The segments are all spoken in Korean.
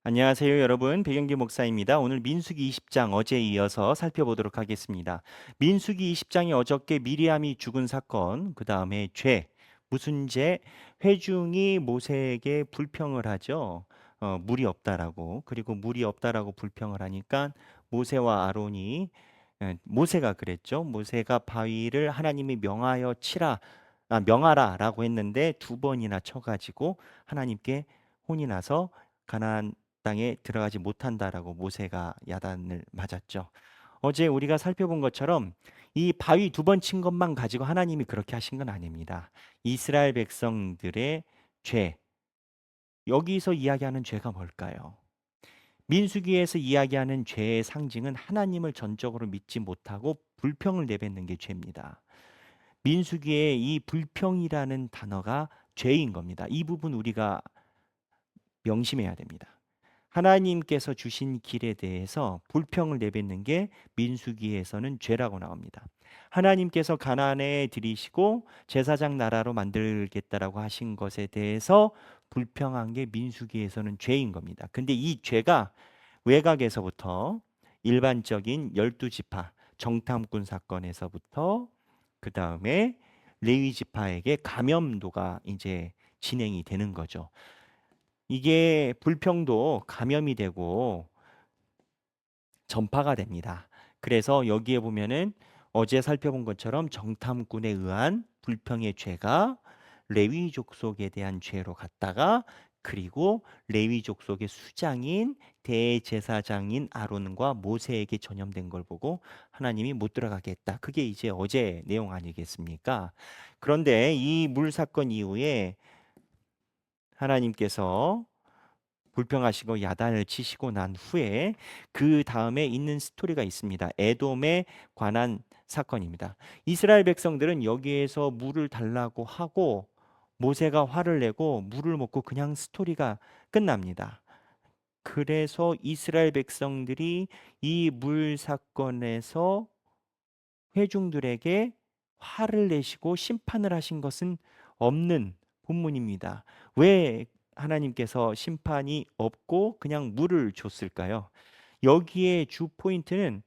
안녕하세요, 여러분. 백영기 목사입니다. 오늘 민수기 20장 어제에 이어서 살펴보도록 하겠습니다. 민수기 20장이 어저께 미리암이 죽은 사건, 그 다음에 죄, 무슨 죄? 회중이 모세에게 불평을 하죠. 물이 없다라고. 그리고 물이 없다라고 불평을 하니까 모세와 아론이 모세가 그랬죠. 모세가 바위를 하나님이 명하라라고 했는데 두 번이나 쳐가지고 하나님께 혼이 나서 가나안 땅에 들어가지 못한다라고 모세가 야단을 맞았죠. 어제 우리가 살펴본 것처럼 이 바위 두 번 친 것만 가지고 하나님이 그렇게 하신 건 아닙니다. 이스라엘 백성들의 죄, 여기서 이야기하는 죄가 뭘까요? 민수기에서 이야기하는 죄의 상징은 하나님을 전적으로 믿지 못하고 불평을 내뱉는 게 죄입니다. 민수기에 이 불평이라는 단어가 죄인 겁니다. 이 부분 우리가 명심해야 됩니다. 하나님께서 주신 길에 대해서 불평을 내뱉는 게 민수기에서는 죄라고 나옵니다. 하나님께서 가나안에 들이시고 제사장 나라로 만들겠다라고 하신 것에 대해서 불평한 게 민수기에서는 죄인 겁니다. 근데 이 죄가 외곽에서부터 일반적인 12지파 정탐꾼 사건에서부터 그 다음에 레위 지파에게 감염도가 이제 진행이 되는 거죠. 이게 불평도 감염이 되고 전파가 됩니다. 그래서 여기에 보면은 어제 살펴본 것처럼 정탐꾼에 의한 불평의 죄가 레위 족속에 대한 죄로 갔다가 그리고 레위 족속의 수장인 대제사장인 아론과 모세에게 전염된 걸 보고 하나님이 못 들어가게 했다. 그게 이제 어제 내용 아니겠습니까? 그런데 이 물 사건 이후에 하나님께서 불평하시고 야단을 치시고 난 후에 그 다음에 있는 스토리가 있습니다. 에돔에 관한 사건입니다. 이스라엘 백성들은 여기에서 물을 달라고 하고 모세가 화를 내고 물을 먹고 그냥 스토리가 끝납니다. 그래서 이스라엘 백성들이 이 물 사건에서 회중들에게 화를 내시고 심판을 하신 것은 없는 본문입니다. 왜 하나님께서 심판이 없고 그냥 물을 줬을까요? 여기에 주 포인트는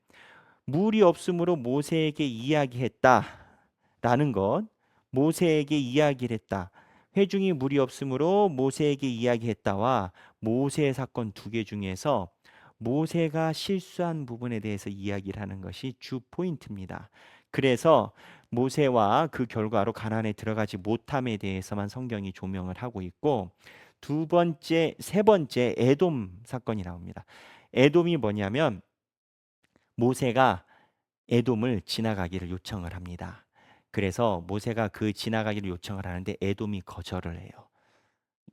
물이 없으므로 모세에게 이야기했다라는 것, 모세에게 이야기를 했다. 회중이 물이 없으므로 모세에게 이야기했다와 모세 사건 두 개 중에서 모세가 실수한 부분에 대해서 이야기를 하는 것이 주 포인트입니다. 그래서 모세와 그 결과로 가나안에 들어가지 못함에 대해서만 성경이 조명을 하고 있고 두 번째, 세 번째 에돔 사건이 나옵니다. 에돔이 뭐냐면 모세가 에돔을 지나가기를 요청을 합니다. 그래서 모세가 그 지나가기를 요청을 하는데 에돔이 거절을 해요.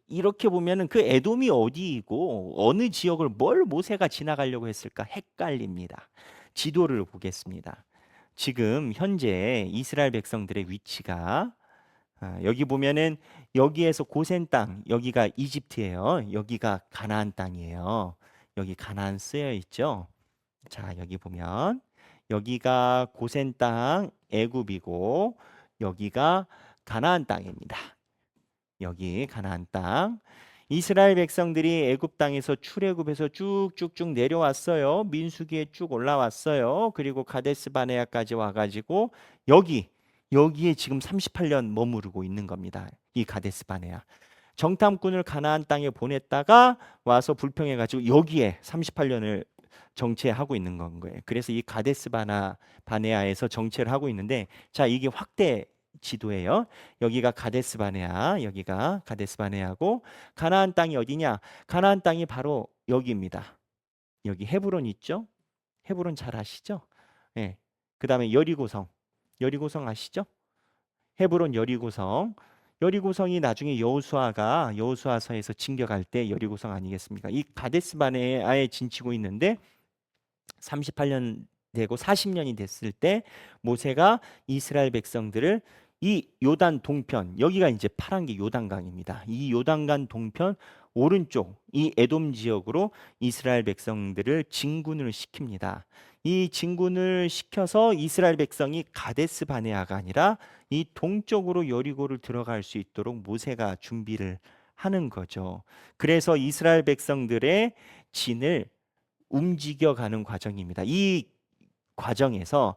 이렇게 보면은 그 에돔이 어디이고 어느 지역을 뭘 모세가 지나가려고 했을까 헷갈립니다. 지도를 보겠습니다. 지금 현재 이스라엘 백성들의 위치가 여기 보면은 여기에서 고센 땅, 여기가 이집트예요. 여기가 가나안 땅이에요. 여기 가나안 쓰여 있죠. 자, 여기 보면 여기가 고센 땅 애굽이고 여기가 가나안 땅입니다. 여기 가나안 땅. 이스라엘 백성들이 애굽 땅에서 출애굽해서 쭉쭉쭉 내려왔어요. 민수기에 쭉 올라왔어요. 그리고 가데스 바네아까지 와가지고 여기에 지금 38년 머무르고 있는 겁니다. 이 가데스 바네아. 정탐꾼을 가나안 땅에 보냈다가 와서 불평해가지고 여기에 38년을 정체하고 있는 건 거예요. 그래서 이 바네아에서 정체를 하고 있는데, 자, 이게 확대 지도예요. 여기가 가데스 바네아, 여기가 가데스 바네아고 가나안 땅이 어디냐? 가나안 땅이 바로 여기입니다. 여기 헤브론 있죠? 헤브론 잘 아시죠? 예. 그다음에 여리고성. 여리고성 아시죠? 헤브론 여리고성. 여리고성이 나중에 여호수아서에서 징겨갈 때 여리고성 아니겠습니까? 이 가데스 바네아에 진치고 있는데 38년 되고 40년이 됐을 때 모세가 이스라엘 백성들을 이 요단 동편, 여기가 이제 파란 게 요단강입니다. 이 요단강 동편 오른쪽 이 에돔 지역으로 이스라엘 백성들을 진군을 시킵니다. 이 진군을 시켜서 이스라엘 백성이 가데스 바네아가 아니라 이 동쪽으로 여리고를 들어갈 수 있도록 모세가 준비를 하는 거죠. 그래서 이스라엘 백성들의 진을 움직여가는 과정입니다. 이 과정에서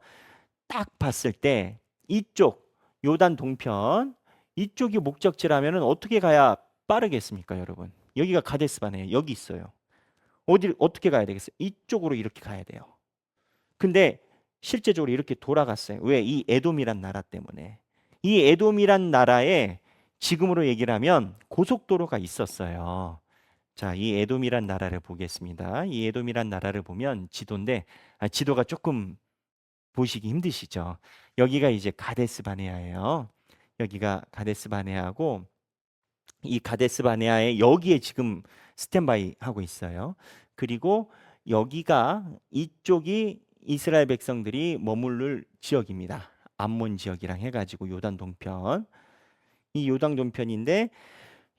딱 봤을 때 이쪽 요단 동편 이쪽이 목적지라면 어떻게 가야 빠르겠습니까, 여러분? 여기가 가데스 바네아 여기 있어요. 어디 어떻게 가야 되겠어요? 이쪽으로 이렇게 가야 돼요. 근데 실제적으로 이렇게 돌아갔어요. 왜? 이 에돔이란 나라 때문에. 이 에돔이란 나라에 지금으로 얘기를 하면 고속도로가 있었어요. 자, 이 에돔이란 나라를 보겠습니다. 이 에돔이란 나라를 보면 지도인데 지도가 조금 보시기 힘드시죠? 여기가 이제 가데스 바네아예요. 여기가 가데스 바네아고 이 가데스 바네아에 여기에 지금 스탠바이 하고 있어요. 그리고 여기가 이쪽이 이스라엘 백성들이 머무를 지역입니다. 암몬 지역이랑 해가지고 요단 동편. 이 요단 동편인데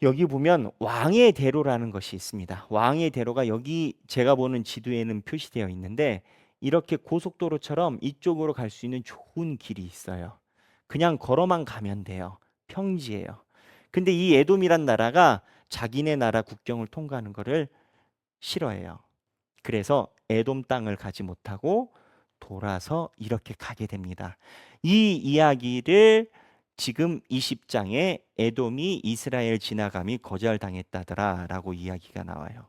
여기 보면 왕의 대로라는 것이 있습니다. 왕의 대로가 여기 제가 보는 지도에는 표시되어 있는데 이렇게 고속도로처럼 이쪽으로 갈 수 있는 좋은 길이 있어요. 그냥 걸어만 가면 돼요. 평지예요. 근데 이 에돔이란 나라가 자기네 나라 국경을 통과하는 것을 싫어해요. 그래서 에돔 땅을 가지 못하고 돌아서 이렇게 가게 됩니다. 이 이야기를 지금 20장에 에돔이 이스라엘 지나감이 거절당했다더라라고 이야기가 나와요.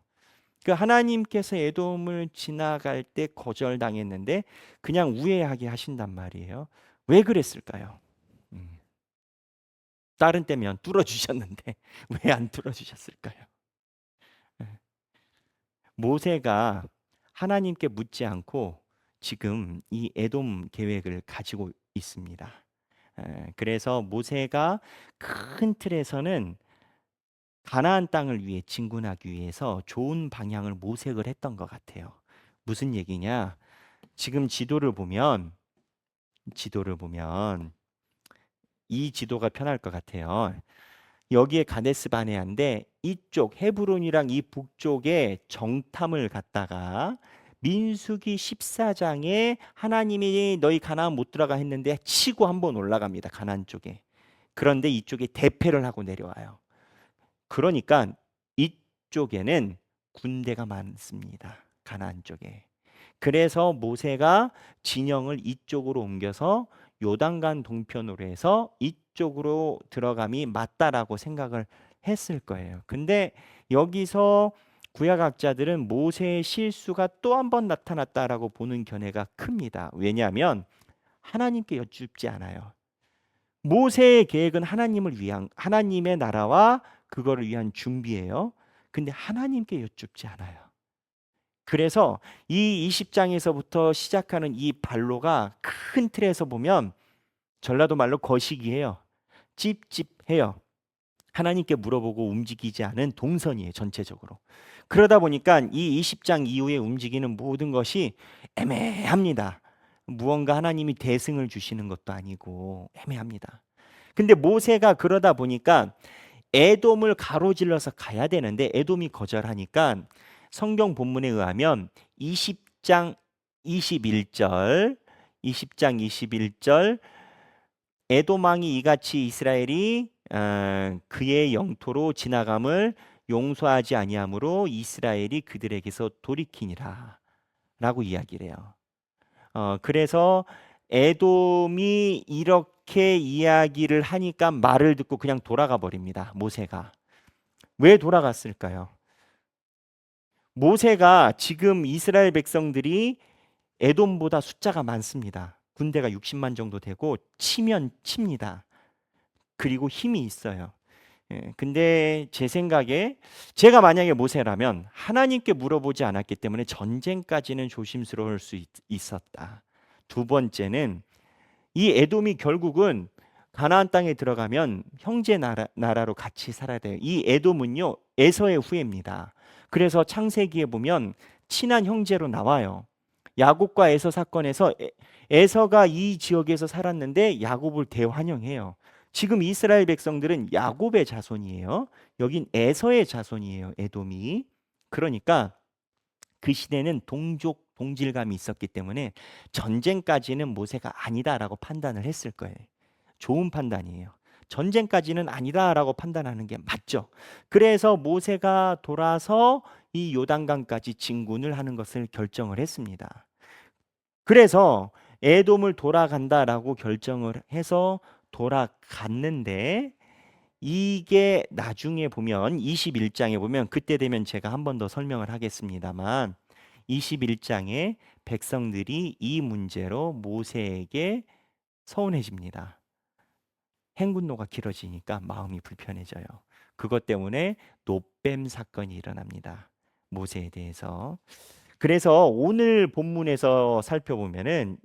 그 하나님께서 에돔을 지나갈 때 거절당했는데 그냥 우회하게 하신단 말이에요. 왜 그랬을까요? 음, 다른 때면 뚫어주셨는데 왜 안 뚫어주셨을까요? 예. 모세가 하나님께 묻지 않고 지금 이 에돔 계획을 가지고 있습니다. 그래서 모세가 큰 틀에서는 가나안 땅을 위해 진군하기 위해서 좋은 방향을 모색을 했던 것 같아요. 무슨 얘기냐? 지금 지도를 보면 이 지도가 편할 것 같아요. 여기에 가데스 바네아인데 이쪽 헤브론이랑 이 북쪽에 정탐을 갔다가 민수기 14장에 하나님이 너희 가나안 못 들어가 했는데 치고 한번 올라갑니다. 가나안 쪽에. 그런데 이쪽에 대패를 하고 내려와요. 그러니까 이쪽에는 군대가 많습니다. 가나안 쪽에. 그래서 모세가 진영을 이쪽으로 옮겨서 요단강 동편으로 해서 이쪽으로 들어감이 맞다라고 생각을 했을 거예요. 근데 여기서 구약학자들은 모세의 실수가 또 한 번 나타났다라고 보는 견해가 큽니다. 왜냐하면 하나님께 여쭙지 않아요. 모세의 계획은 하나님을 위한 하나님의 나라와 그거를 위한 준비예요. 근데 하나님께 여쭙지 않아요. 그래서 이 20장에서부터 시작하는 이 발로가 큰 틀에서 보면 전라도 말로 거시기해요. 찝찝해요. 하나님께 물어보고 움직이지 않은 동선이에요, 전체적으로. 그러다 보니까 이 20장 이후에 움직이는 모든 것이 애매합니다. 무언가 하나님이 대승을 주시는 것도 아니고 애매합니다. 근데 모세가 그러다 보니까 에돔을 가로질러서 가야 되는데 에돔이 거절하니까 성경 본문에 의하면 20장 21절 20장 21절 에돔 왕이 이같이 이스라엘이 그의 영토로 지나감을 용서하지 아니하므로 이스라엘이 그들에게서 돌이키니라 라고 이야기를 해요. 그래서 에돔이 이렇게 이야기를 하니까 말을 듣고 그냥 돌아가 버립니다. 모세가. 왜 돌아갔을까요? 모세가 지금 이스라엘 백성들이 에돔보다 숫자가 많습니다. 군대가 60만 정도 되고 치면 칩니다. 그리고 힘이 있어요. 근데 제 생각에 제가 만약에 모세라면 하나님께 물어보지 않았기 때문에 전쟁까지는 조심스러울 수 있었다. 두 번째는 이 에돔이 결국은 가나안 땅에 들어가면 형제 나라로 같이 살아야 돼요. 이 에돔은요 에서의 후예입니다. 그래서 창세기에 보면 친한 형제로 나와요. 야곱과 에서 사건에서 에서가 이 지역에서 살았는데 야곱을 대환영해요. 지금 이스라엘 백성들은 야곱의 자손이에요. 여긴 에서의 자손이에요. 에돔이. 그러니까 그 시대는 동족 동질감이 있었기 때문에 전쟁까지는 모세가 아니다라고 판단을 했을 거예요. 좋은 판단이에요. 전쟁까지는 아니다라고 판단하는 게 맞죠. 그래서 모세가 돌아서 이 요단강까지 진군을 하는 것을 결정을 했습니다. 그래서 에돔을 돌아간다라고 결정을 해서 돌아갔는데, 이게 나중에 보면 21장에 보면, 그때 되면 제가 한 번 더 설명을 하겠습니다만, 21장에 백성들이 이 문제로 모세에게 서운해집니다. 행군로가 길어지니까 마음이 불편해져요. 그것 때문에 노뱀 사건이 일어납니다. 모세에 대해서. 그래서 오늘 본문에서 살펴보면은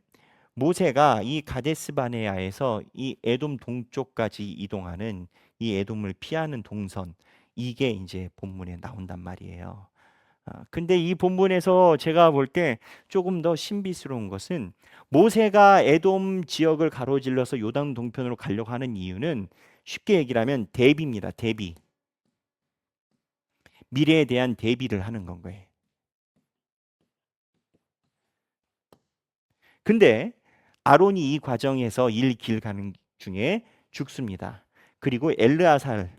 모세가 이 가데스 바네아에서 이 에돔 동쪽까지 이동하는, 이 에돔을 피하는 동선, 이게 이제 본문에 나온단 말이에요. 근데 이 본문에서 제가 볼 때 조금 더 신비스러운 것은, 모세가 에돔 지역을 가로질러서 요단 동편으로 가려고 하는 이유는 쉽게 얘기를 하면 대비입니다. 대비. 미래에 대한 대비를 하는 건 거예요. 근데 아론이 이 과정에서 길 가는 중에 죽습니다. 그리고 엘르아살,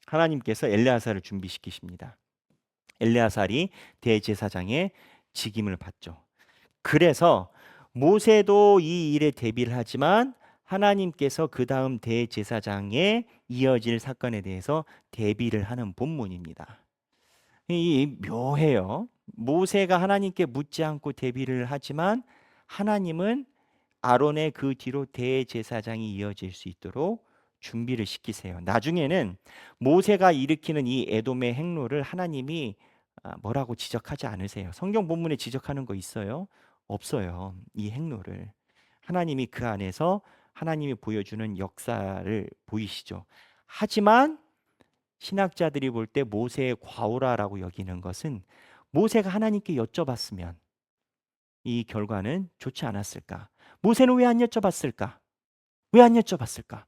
하나님께서 엘르아살을 준비시키십니다. 엘르아살이 대제사장의 직임을 받죠. 그래서 모세도 이 일에 대비를 하지만 하나님께서 그 다음 대제사장에 이어질 사건에 대해서 대비를 하는 본문입니다. 이 묘해요. 모세가 하나님께 묻지 않고 대비를 하지만 하나님은 아론의 그 뒤로 대제사장이 이어질 수 있도록 준비를 시키세요. 나중에는 모세가 일으키는 이 에돔의 행로를 하나님이 뭐라고 지적하지 않으세요. 성경 본문에 지적하는 거 있어요? 없어요. 이 행로를 하나님이 그 안에서 하나님이 보여주는 역사를 보이시죠. 하지만 신학자들이 볼 때 모세의 과오라라고 여기는 것은, 모세가 하나님께 여쭤봤으면 이 결과는 좋지 않았을까? 모세는 왜 안 여쭤봤을까? 왜 안 여쭤봤을까?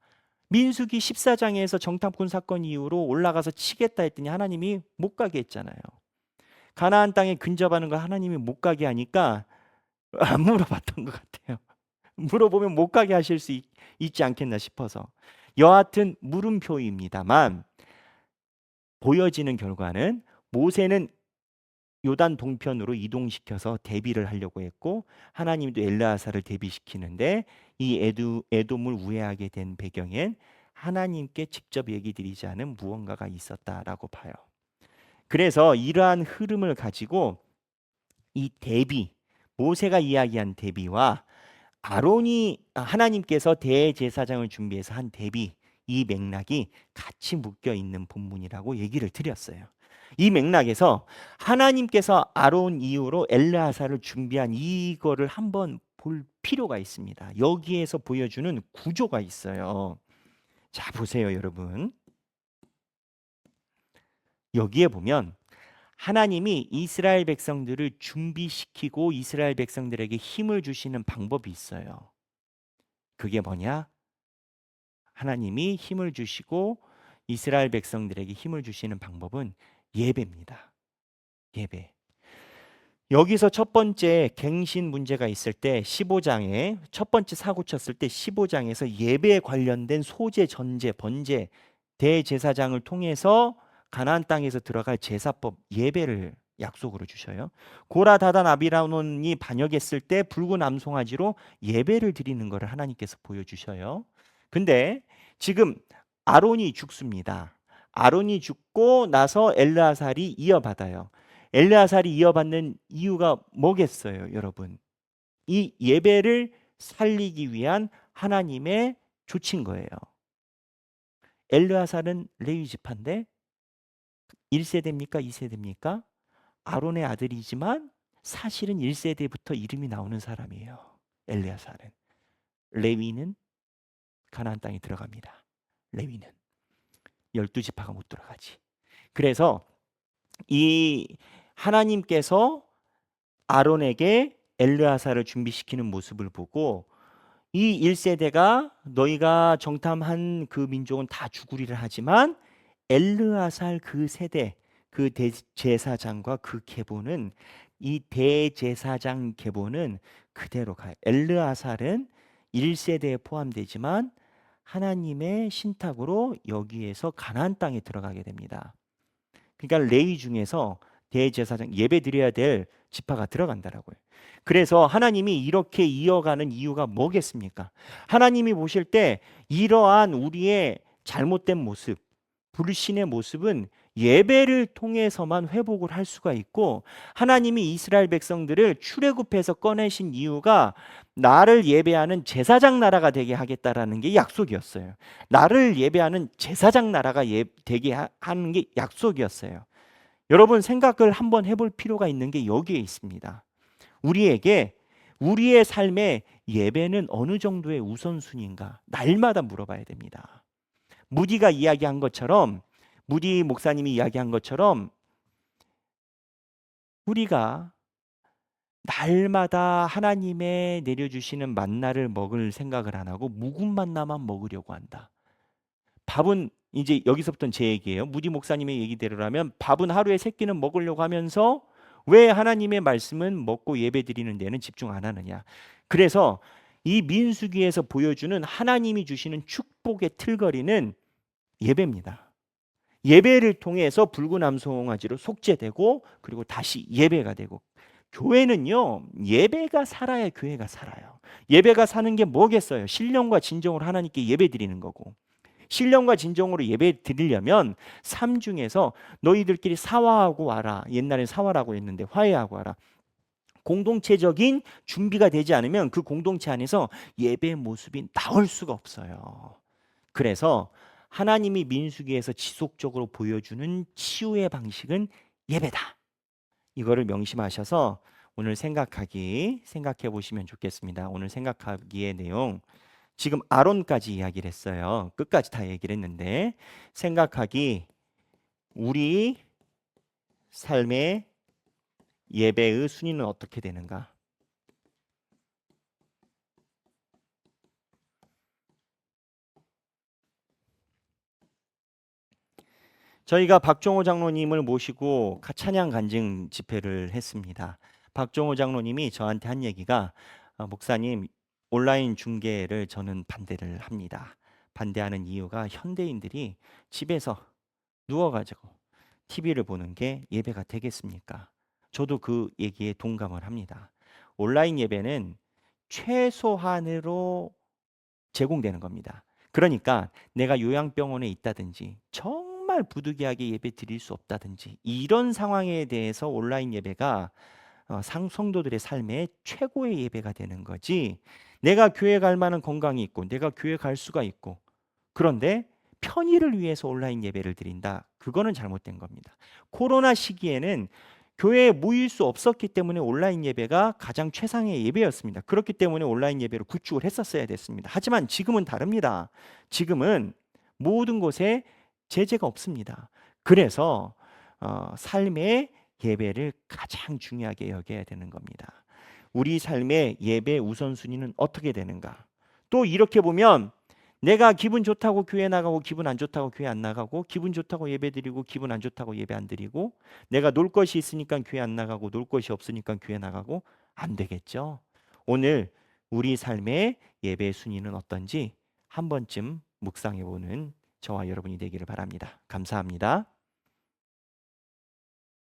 민수기 14장에서 정탐꾼 사건 이후로 올라가서 치겠다 했더니 하나님이 못 가게 했잖아요. 가나안 땅에 근접하는 걸 하나님이 못 가게 하니까 안 물어봤던 것 같아요. 물어보면 못 가게 하실 수 있지 않겠나 싶어서. 여하튼 물음표입니다만, 보여지는 결과는 모세는 요단 동편으로 이동시켜서 대비를 하려고 했고, 하나님도 엘르아사를 대비시키는데, 이 에돔을 우회하게 된 배경엔 하나님께 직접 얘기 드리지 않은 무언가가 있었다라고 봐요. 그래서 이러한 흐름을 가지고 이 대비, 모세가 이야기한 대비와 아론이 하나님께서 대제사장을 준비해서 한 대비, 이 맥락이 같이 묶여 있는 본문이라고 얘기를 드렸어요. 이 맥락에서 하나님께서 아론 이후로 엘르아사를 준비한 이거를 한번 볼 필요가 있습니다. 여기에서 보여주는 구조가 있어요. 자, 보세요, 여러분. 여기에 보면 하나님이 이스라엘 백성들을 준비시키고 이스라엘 백성들에게 힘을 주시는 방법이 있어요. 그게 뭐냐? 하나님이 힘을 주시고 이스라엘 백성들에게 힘을 주시는 방법은 예배입니다. 예배. 여기서 첫 번째 갱신 문제가 있을 때 15장에 첫 번째 사고 쳤을 때 15장에서 예배에 관련된 소제, 전제, 번제, 대제사장을 통해서 가나안 땅에서 들어갈 제사법, 예배를 약속으로 주셔요. 고라, 다단, 아비라논이 반역했을 때 붉은 암송아지로 예배를 드리는 것을 하나님께서 보여주셔요. 근데 지금 아론이 죽습니다. 아론이 죽고 나서 엘르아살이 이어받아요. 엘르아살이 이어받는 이유가 뭐겠어요, 여러분? 이 예배를 살리기 위한 하나님의 조치인 거예요. 엘르아살은 레위 지파인데 1세대입니까? 2세대입니까? 아론의 아들이지만 사실은 1세대부터 이름이 나오는 사람이에요. 엘르아살은. 레위는 가나안 땅에 들어갑니다. 레위는 12지파가 못 들어가지. 그래서 이 하나님께서 아론에게 엘르아사를 준비시키는 모습을 보고, 이 1세대가 너희가 정탐한 그 민족은 다 죽으리라 하지만 엘르아살 그 세대, 그 대제사장과 그 계보는, 이 대제사장 계보는 그대로 가요. 엘르아살은 1세대에 포함되지만 하나님의 신탁으로 여기에서 가나안 땅에 들어가게 됩니다. 그러니까 레위 중에서 대제사장 예배 드려야 될 지파가 들어간다라고요. 그래서 하나님이 이렇게 이어가는 이유가 뭐겠습니까? 하나님이 보실 때 이러한 우리의 잘못된 모습, 불신의 모습은 예배를 통해서만 회복을 할 수가 있고, 하나님이 이스라엘 백성들을 출애굽해서 꺼내신 이유가 나를 예배하는 제사장 나라가 되게 하겠다라는 게 약속이었어요. 나를 예배하는 제사장 나라가 되게 하는 게 약속이었어요. 여러분 생각을 한번 해볼 필요가 있는 게 여기에 있습니다. 우리에게 우리의 삶에 예배는 어느 정도의 우선순위인가 날마다 물어봐야 됩니다. 무디가 이야기한 것처럼, 무디 목사님이 이야기한 것처럼 우리가 날마다 하나님의 내려주시는 만나를 먹을 생각을 안 하고 묵은 만나만 먹으려고 한다. 밥은 이제 여기서부터는 제 얘기예요. 무디 목사님의 얘기대로라면 밥은 하루에 3끼는 먹으려고 하면서 왜 하나님의 말씀은 먹고 예배 드리는 데는 집중 안 하느냐. 그래서 이 민수기에서 보여주는 하나님이 주시는 축복의 틀거리는 예배입니다. 예배를 통해서 붉은 암송아지로 속죄되고 그리고 다시 예배가 되고, 교회는요 예배가 살아야 교회가 살아요. 예배가 사는 게 뭐겠어요? 신령과 진정으로 하나님께 예배 드리는 거고, 신령과 진정으로 예배 드리려면 삶 중에서 너희들끼리 사화하고 와라. 옛날에 사화라고 했는데 화해하고 와라. 공동체적인 준비가 되지 않으면 그 공동체 안에서 예배의 모습이 나올 수가 없어요. 그래서 하나님이 민수기에서 지속적으로 보여주는 치유의 방식은 예배다. 이거를 명심하셔서 오늘 생각해 보시면 좋겠습니다. 오늘 생각하기의 내용, 지금 아론까지 이야기를 했어요. 끝까지 다 얘기를 했는데, 생각하기, 우리 삶의 예배의 순위는 어떻게 되는가? 저희가 박종호 장로님을 모시고 찬양 간증 집회를 했습니다. 박종호 장로님이 저한테 한 얘기가, 목사님, 온라인 중계를 저는 반대를 합니다. 반대하는 이유가 현대인들이 집에서 누워가지고 TV를 보는 게 예배가 되겠습니까? 저도 그 얘기에 동감을 합니다. 온라인 예배는 최소한으로 제공되는 겁니다. 그러니까 내가 요양병원에 있다든지 정말 부득이하게 예배 드릴 수 없다든지 이런 상황에 대해서 온라인 예배가 성도들의 삶의 최고의 예배가 되는 거지, 내가 교회 갈 만한 건강이 있고 내가 교회 갈 수가 있고 그런데 편의를 위해서 온라인 예배를 드린다. 그거는 잘못된 겁니다. 코로나 시기에는 교회에 모일 수 없었기 때문에 온라인 예배가 가장 최상의 예배였습니다. 그렇기 때문에 온라인 예배를 구축을 했었어야 됐습니다. 하지만 지금은 다릅니다. 지금은 모든 곳에 제재가 없습니다. 그래서 삶의 예배를 가장 중요하게 여겨야 되는 겁니다. 우리 삶의 예배 우선순위는 어떻게 되는가? 또 이렇게 보면 내가 기분 좋다고 교회 나가고 기분 안 좋다고 교회 안 나가고, 기분 좋다고 예배 드리고 기분 안 좋다고 예배 안 드리고, 내가 놀 것이 있으니까 교회 안 나가고 놀 것이 없으니까 교회 나가고, 안 되겠죠. 오늘 우리 삶의 예배 순위는 어떤지 한 번쯤 묵상해 보는 저와 여러분이 되기를 바랍니다. 감사합니다.